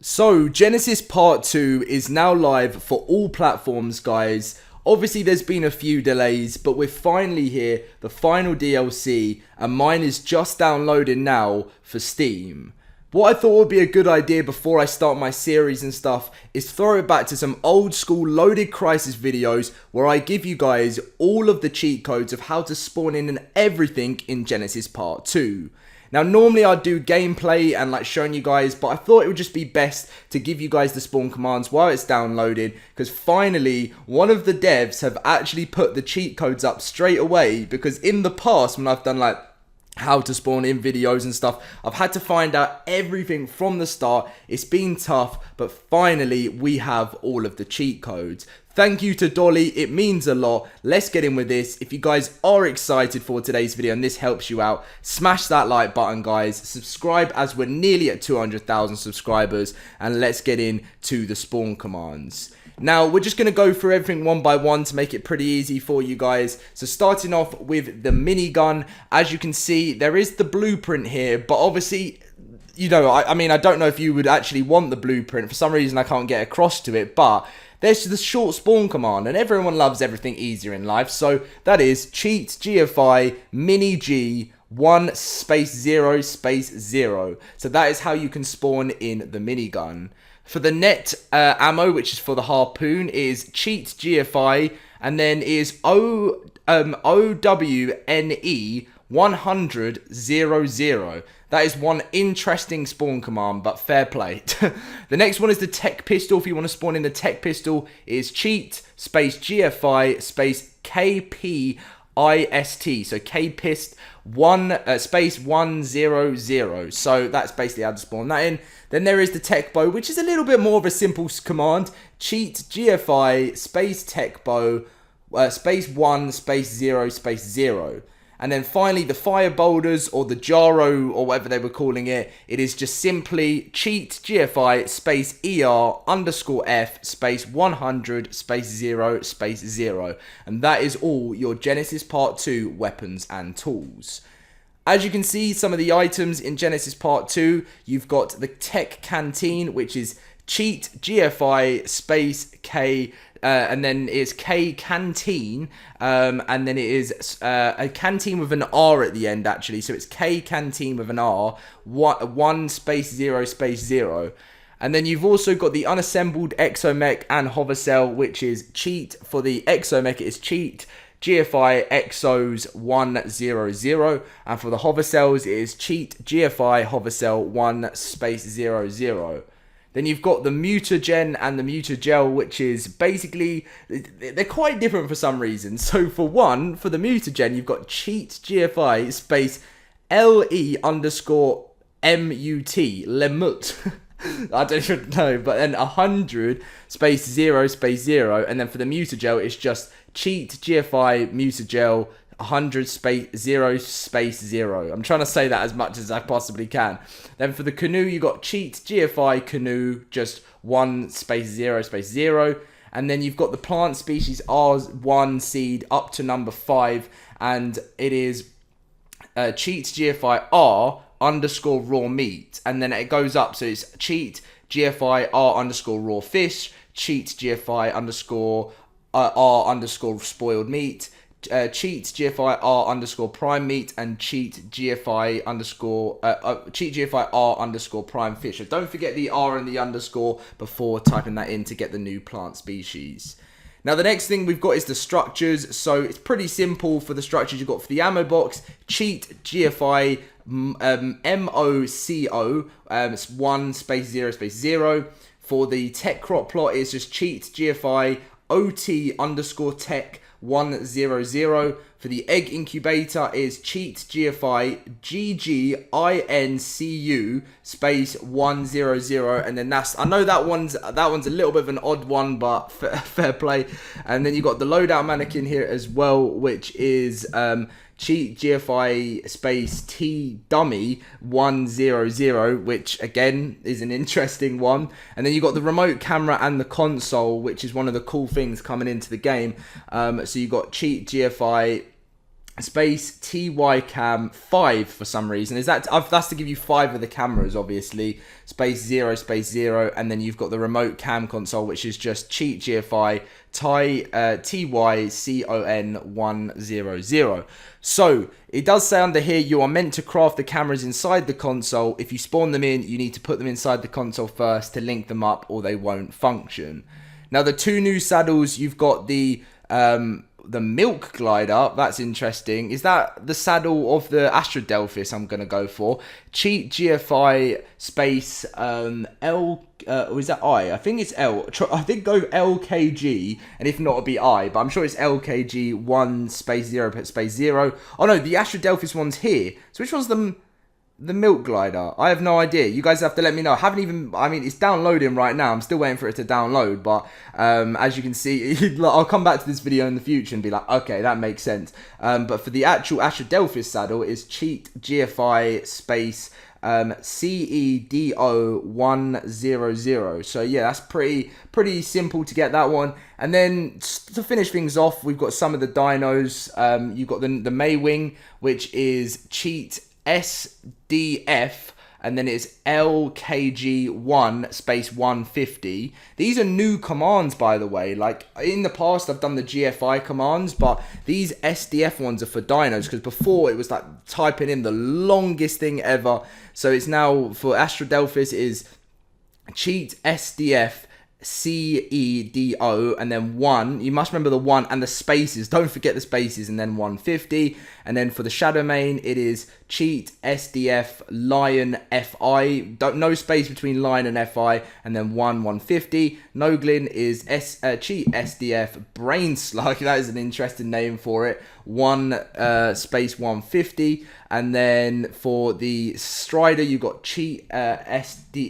So, Genesis Part 2 is now live for all platforms, guys. Obviously, there's been a few delays, but we're finally here, the final DLC, and mine is just downloading now for Steam. What I thought would be a good idea before I start my series and stuff is throw it back to some old school loaded crisis videos where I give you guys all of the cheat codes of how to spawn in and everything in Genesis Part 2. Now, normally I'd do gameplay and like showing you guys, but I thought it would just be best to give you guys the spawn commands while it's downloaded, because finally one of the devs have actually put the cheat codes up straight away, because in the past when I've done like how to spawn in videos and stuff, I've had to find out everything from the start. It's been tough, but finally we have all of the cheat codes. Thank you to Dolly, it means a lot. Let's get in with this. If you guys are excited for today's video and this helps you out, smash that like button, guys. Subscribe as we're nearly at 200,000 subscribers, and let's get into the spawn commands. Now, we're just going to go through everything one by one to make it pretty easy for you guys. So starting off with the minigun, as you can see, there is the blueprint here, but obviously, you know, I mean, I don't know if you would actually want the blueprint. For some reason, I can't get across to it, but there's the short spawn command, and everyone loves everything easier in life. So that is cheat GFI mini G 1 space 0 space 0. So that is how you can spawn in the minigun. For the net ammo, which is for the harpoon, is cheat GFI, and then is OWNE 100 That is one interesting spawn command, but fair play. The next one is the tech pistol. If you want to spawn in the tech pistol, is cheat space GFI space KPIST. So KPIST 1 space 100. So that's basically how to spawn that in. Then there is the tech bow, which is a little bit more of a simple command. Cheat GFI space tech bow space 1 space 0 space 0. And then finally, the fire boulders, or the Jaro, or whatever they were calling it, it is just simply cheat GFI space ER underscore F space 100 space 0 space 0. And that is all your Genesis Part 2 weapons and tools. As you can see, some of the items in Genesis Part 2, you've got the Tech Canteen, which is cheat GFI space K, and then it's K Canteen, and then it is a canteen with an R at the end, actually. So it's K Canteen with an R, 1 space 0 space 0. And then you've also got the unassembled exomech and hoversail, which is cheat. For the exomech, it is cheat GFI exos 100, and for the hoversails, it is cheat GFI hoversail 1 space 00. Then you've got the mutagen and the mutagel, which is basically, they're quite different for some reason. So for the mutagen, you've got cheat GFI space LE underscore MUT, lemut. I don't even know, but then 100 space 0 space 0. And then for the mutagel, it's just cheat GFI mutagel 100 space 0 space 0. I'm trying to say that as much as I possibly can. Then for the canoe, you got cheat GFI canoe, just 1 space 0 space 0. And then you've got the plant species R1 seed up to number 5, and it is cheat GFI R underscore raw meat, and then it goes up, so it's cheat GFI R underscore raw fish, cheat GFI underscore R underscore spoiled meat, cheat GFI R underscore prime meat, and cheat GFI underscore cheat GFI R underscore prime fish. So don't forget the R and the underscore before typing that in to get the new plant species. Now the next thing we've got is the structures. So it's pretty simple for the structures. You've got for the ammo box, cheat GFI MOCO, it's 1 space 0 space 0. For the tech crop plot, it's just cheat GFI OT underscore tech 100. For the egg incubator is cheat GFI GGINCU space 100, and then that's, I know that one's a little bit of an odd one, but fair play. And then you got the loadout mannequin here as well, which is cheat GFI space T dummy 100, which again is an interesting one. And then you got the remote camera and the console, which is one of the cool things coming into the game. So you got cheat GFI space tycam 5 for some reason. Is that that's to give you 5 of the cameras, obviously. Space 0 space 0, and then you've got the remote cam console, which is just cheat GFI tycon100. So it does say under here you are meant to craft the cameras inside the console. If you spawn them in, you need to put them inside the console first to link them up, or they won't function. Now the 2 new saddles, you've got the milk glider. That's interesting. Is that the saddle of the Astradelphis I'm going to go for? Cheat GFI space L, or is that I? I think it's L. I think go LKG, and if not, it'll be I, but I'm sure it's LKG 1 space 0 space 0. Oh no, the Astradelphis one's here. So which one's the milk glider? I have no idea. You guys have to let me know. I haven't even, I mean, it's downloading right now. I'm still waiting for it to download, but as you can see, I'll come back to this video in the future and be like, okay, that makes sense. But for the actual Astradelphis saddle, is cheat GFI space CEDO100. So yeah, that's pretty simple to get that one. And then to finish things off, we've got some of the dinos. You've got the maewing, which is cheat SDF, and then it's LKG1 space 150. These are new commands, by the way. Like, in the past, I've done the GFI commands, but these SDF ones are for dinos, because before it was like typing in the longest thing ever. So it's now, for Astradelphis, is cheat SDF CEDO, and then 1. You must remember the 1 and the spaces. Don't forget the spaces, and then 150. And then for the shadow main, it is cheat SDF lion FI. No space between lion and FI, and then 150. Noglin is cheat SDF brain slug. That is an interesting name for it. 1 space 150. And then for the Strider, you got cheat SDF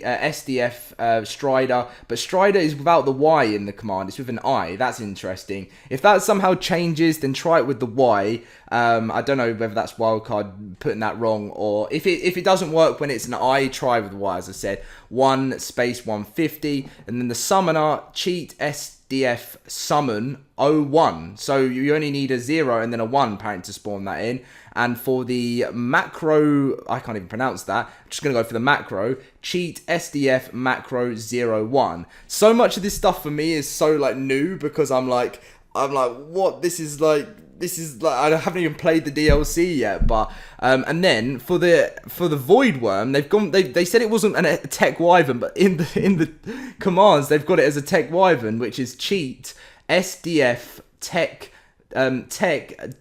Strider, but Strider is without the Y in the command. It's with an I. That's interesting. If that somehow changes, then try it with the Y. I don't know whether that's wildcard putting that wrong, or if it doesn't work when it's an I, try with the Y, as I said. 1 space 150, and then the Summoner, cheat SDF summon 01. So you only need a 0 and then a 1 apparently to spawn that in. And for the macro, I can't even pronounce that. I'm just going to go for the macro. Cheat SDF macro 01. So much of this stuff for me is so like new, because I'm like, what? This is like, I haven't even played the DLC yet. But and then for the voidwyrm, they said it wasn't a tech wyvern, but in the commands they've got it as a tech wyvern, which is cheat SDF tech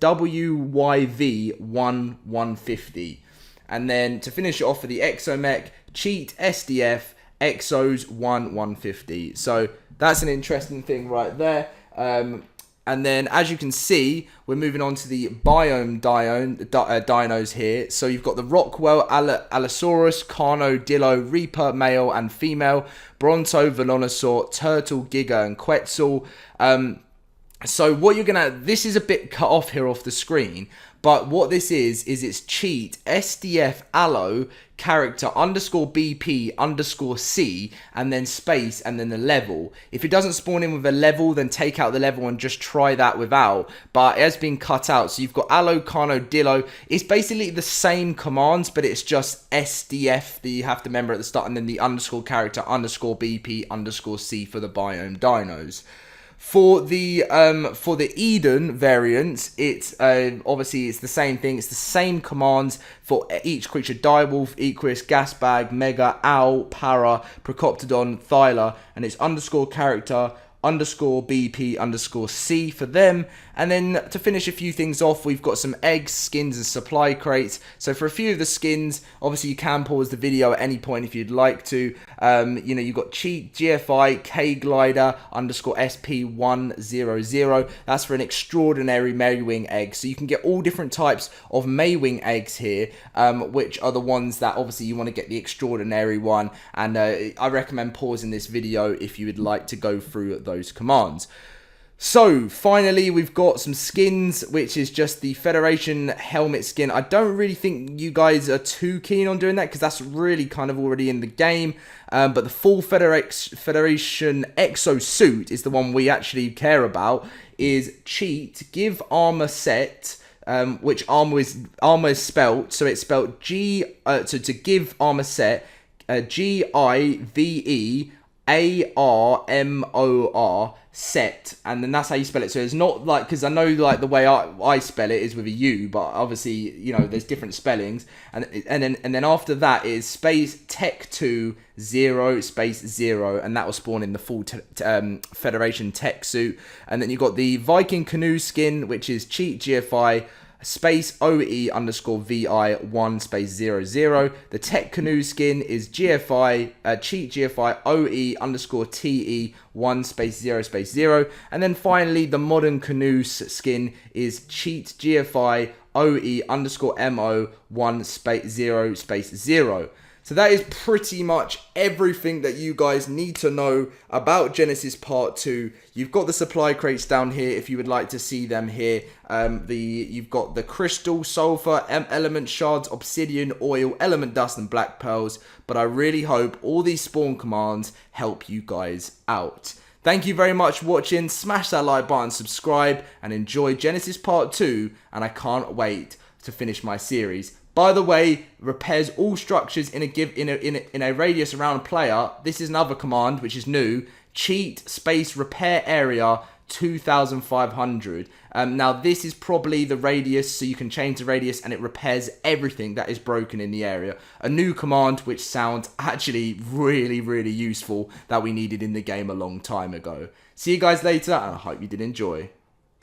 WYV 150. And then to finish it off for the exomech, cheat SDF exos 150. So that's an interesting thing right there. And then, as you can see, we're moving on to the biome dinos here. So you've got the Rockwell, Allosaurus, Carno, Dillo, Reaper, male and female, Bronto, Velonosaur, Turtle, Giga, and Quetzal. So what you're gonna, this is a bit cut off here off the screen, but what this is it's cheat SDF allo character _BP _C, and then space, and then the level. If it doesn't spawn in with a level, then take out the level and just try that without, but it has been cut out. So you've got allo, carno, dillo. It's basically the same commands, but it's just SDF that you have to remember at the start, and then the _ character _BP _C for the biome dinos. For the Eden variants, it's obviously it's the same thing. It's the same commands for each creature: Direwolf, Equus, Gasbag, Mega, Owl, Para, Procoptodon, Thyla, and it's _ character _BP _C for them. And then to finish a few things off, we've got some eggs, skins, and supply crates. So for a few of the skins, obviously you can pause the video at any point if you'd like to. You know, you've got cheat GFI K glider _SP100. That's for an extraordinary maewing egg. So you can get all different types of maewing eggs here, which are the ones that obviously you want to get the extraordinary one. And I recommend pausing this video if you would like to go through those commands. So, finally, we've got some skins, which is just the Federation helmet skin. I don't really think you guys are too keen on doing that, because that's really kind of already in the game. But the full Federation exosuit is the one we actually care about. Is cheat, give armor set which armor is spelt. So it's spelt to give armor set, GIVEARMOR set, and then that's how you spell it. So it's not like, because I know like the way I spell it is with a U, but obviously, you know, there's different spellings, and then after that is space tech2 0 space 0, and that will spawn in the full Federation tech suit. And then you've got the Viking canoe skin, which is cheat GFI space OE underscore VI 1 space 00. The tech canoe skin is GFI cheat GFI OE underscore TE 1 space 0 space 0. And then finally the modern canoe skin is cheat GFI OE underscore MO 1 space 0 space 0. So that is pretty much everything that you guys need to know about Genesis Part 2. You've got the supply crates down here if you would like to see them here. You've got the crystal, sulfur, element shards, obsidian, oil, element dust, and black pearls. But I really hope all these spawn commands help you guys out. Thank you very much for watching. Smash that like button, subscribe, and enjoy Genesis Part 2. And I can't wait to finish my series. By the way, repairs all structures in a radius around a player. This is another command which is new. Cheat space repair area 2500. Now this is probably the radius, so you can change the radius and it repairs everything that is broken in the area. A new command which sounds actually really useful, that we needed in the game a long time ago. See you guys later, and I hope you did enjoy.